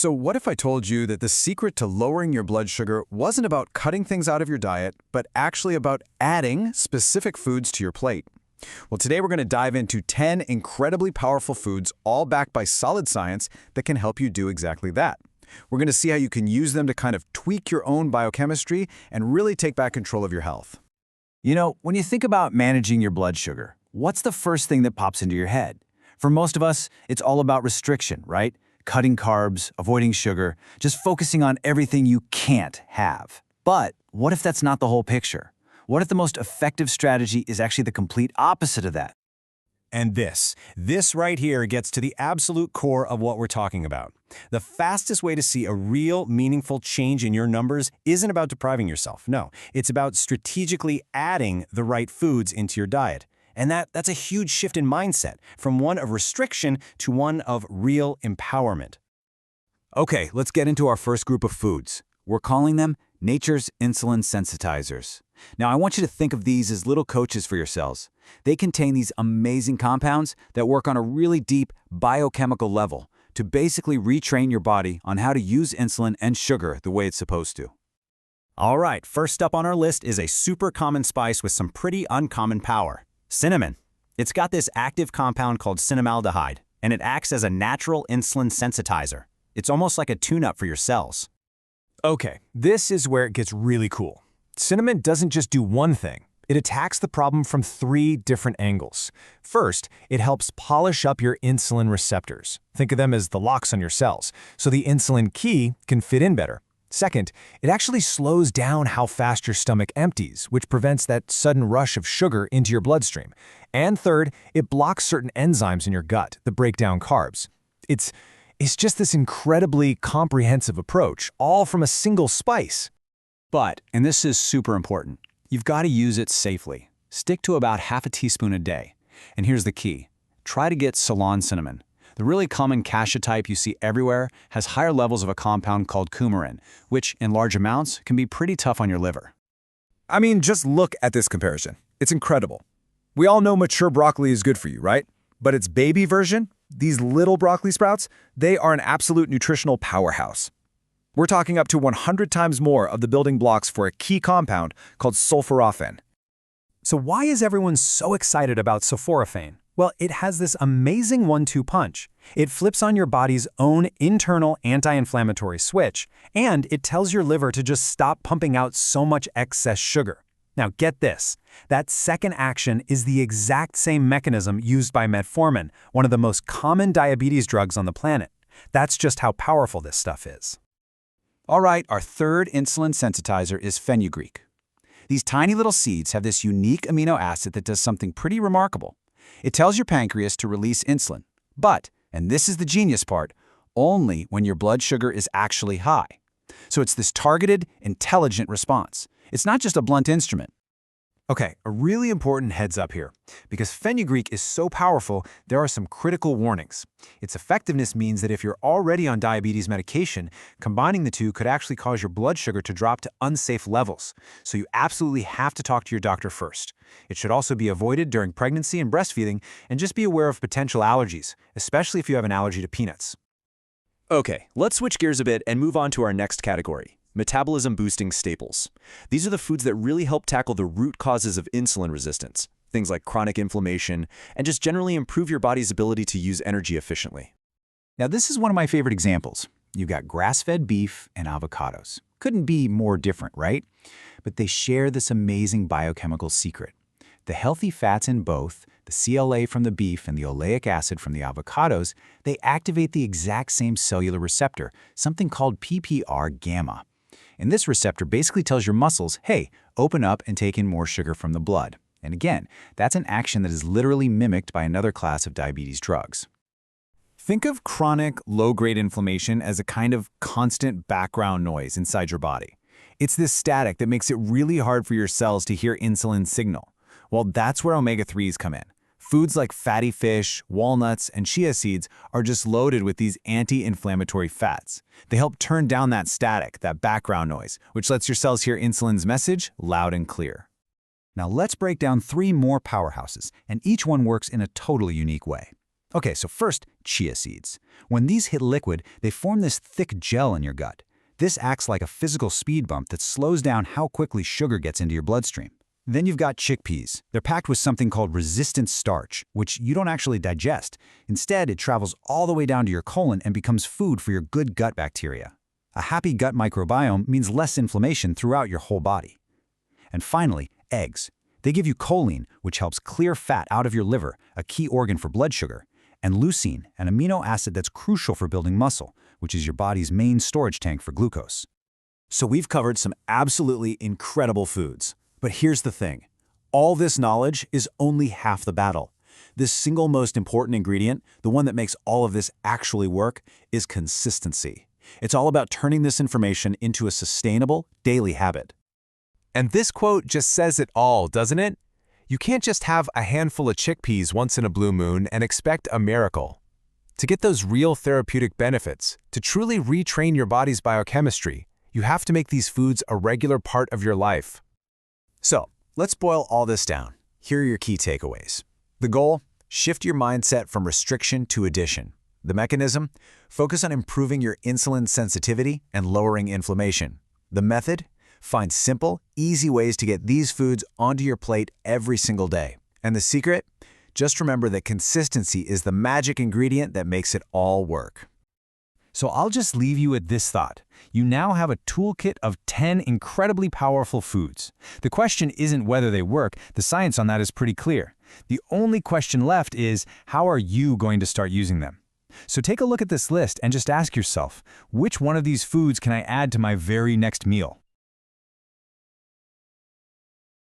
So what if I told you that the secret to lowering your blood sugar wasn't about cutting things out of your diet, but actually about adding specific foods to your plate? Well, today we're going to dive into 10 incredibly powerful foods, all backed by solid science, that can help you do exactly that. We're going to see how you can use them to kind of tweak your own biochemistry and really take back control of your health. You know, when you think about managing your blood sugar, what's the first thing that pops into your head? For most of us, it's all about restriction, right? Cutting carbs, avoiding sugar, just focusing on everything you can't have. But what if that's not the whole picture? What if the most effective strategy is actually the complete opposite of that? And this right here gets to the absolute core of what we're talking about. The fastest way to see a real, meaningful change in your numbers isn't about depriving yourself. No, it's about strategically adding the right foods into your diet. And that's a huge shift in mindset, from one of restriction to one of real empowerment. Okay, let's get into our first group of foods. We're calling them nature's insulin sensitizers. Now, I want you to think of these as little coaches for your cells. They contain these amazing compounds that work on a really deep biochemical level to basically retrain your body on how to use insulin and sugar the way it's supposed to. All right, first up on our list is a super common spice with some pretty uncommon power. Cinnamon. It's got this active compound called cinnamaldehyde, and it acts as a natural insulin sensitizer. It's almost like a tune-up for your cells. Okay, this is where it gets really cool. Cinnamon doesn't just do one thing. It attacks the problem from 3 different angles. First, it helps polish up your insulin receptors. Think of them as the locks on your cells, so the insulin key can fit in better. Second, it actually slows down how fast your stomach empties, which prevents that sudden rush of sugar into your bloodstream. And third, it blocks certain enzymes in your gut that break down carbs. It's just this incredibly comprehensive approach, all from a single spice. But, and this is super important, you've got to use it safely. Stick to about half a teaspoon a day. And here's the key. Try to get Ceylon cinnamon. The really common cassia type you see everywhere has higher levels of a compound called coumarin, which, in large amounts, can be pretty tough on your liver. I mean, just look at this comparison. It's incredible. We all know mature broccoli is good for you, right? But its baby version, these little broccoli sprouts, they are an absolute nutritional powerhouse. We're talking up to 100 times more of the building blocks for a key compound called sulforaphane. So why is everyone so excited about sulforaphane? Well, it has this amazing 1-2 punch. It flips on your body's own internal anti-inflammatory switch, and it tells your liver to just stop pumping out so much excess sugar. Now get this, that second action is the exact same mechanism used by metformin, one of the most common diabetes drugs on the planet. That's just how powerful this stuff is. All right, our third insulin sensitizer is fenugreek. These tiny little seeds have this unique amino acid that does something pretty remarkable. It tells your pancreas to release insulin, but, and this is the genius part, only when your blood sugar is actually high. So it's this targeted, intelligent response. It's not just a blunt instrument. Okay, a really important heads up here. Because fenugreek is so powerful, there are some critical warnings. Its effectiveness means that if you're already on diabetes medication, combining the two could actually cause your blood sugar to drop to unsafe levels. So you absolutely have to talk to your doctor first. It should also be avoided during pregnancy and breastfeeding, and just be aware of potential allergies, especially if you have an allergy to peanuts. Okay, let's switch gears a bit and move on to our next category. Metabolism-boosting staples. These are the foods that really help tackle the root causes of insulin resistance, things like chronic inflammation, and just generally improve your body's ability to use energy efficiently. Now, this is one of my favorite examples. You've got grass-fed beef and avocados. Couldn't be more different, right? But they share this amazing biochemical secret. The healthy fats in both, the CLA from the beef and the oleic acid from the avocados, they activate the exact same cellular receptor, something called PPR-gamma. And this receptor basically tells your muscles, hey, open up and take in more sugar from the blood. And again, that's an action that is literally mimicked by another class of diabetes drugs. Think of chronic, low-grade inflammation as a kind of constant background noise inside your body. It's this static that makes it really hard for your cells to hear insulin signal. Well, that's where omega-3s come in. Foods like fatty fish, walnuts, and chia seeds are just loaded with these anti-inflammatory fats. They help turn down that static, that background noise, which lets your cells hear insulin's message loud and clear. Now let's break down 3 more powerhouses, and each one works in a totally unique way. Okay, so first, chia seeds. When these hit liquid, they form this thick gel in your gut. This acts like a physical speed bump that slows down how quickly sugar gets into your bloodstream. Then you've got chickpeas. They're packed with something called resistant starch, which you don't actually digest. Instead, it travels all the way down to your colon and becomes food for your good gut bacteria. A happy gut microbiome means less inflammation throughout your whole body. And finally, eggs. They give you choline, which helps clear fat out of your liver, a key organ for blood sugar, and leucine, an amino acid that's crucial for building muscle, which is your body's main storage tank for glucose. So we've covered some absolutely incredible foods. But here's the thing. All this knowledge is only half the battle. This single most important ingredient, the one that makes all of this actually work, is consistency. It's all about turning this information into a sustainable daily habit. And this quote just says it all, doesn't it? You can't just have a handful of chickpeas once in a blue moon and expect a miracle. To get those real therapeutic benefits, to truly retrain your body's biochemistry, you have to make these foods a regular part of your life. So, let's boil all this down. Here are your key takeaways. The goal? Shift your mindset from restriction to addition. The mechanism? Focus on improving your insulin sensitivity and lowering inflammation. The method? Find simple, easy ways to get these foods onto your plate every single day. And the secret? Just remember that consistency is the magic ingredient that makes it all work. So I'll just leave you with this thought. You now have a toolkit of 10 incredibly powerful foods. The question isn't whether they work, the science on that is pretty clear. The only question left is, how are you going to start using them? So take a look at this list and just ask yourself, which one of these foods can I add to my very next meal?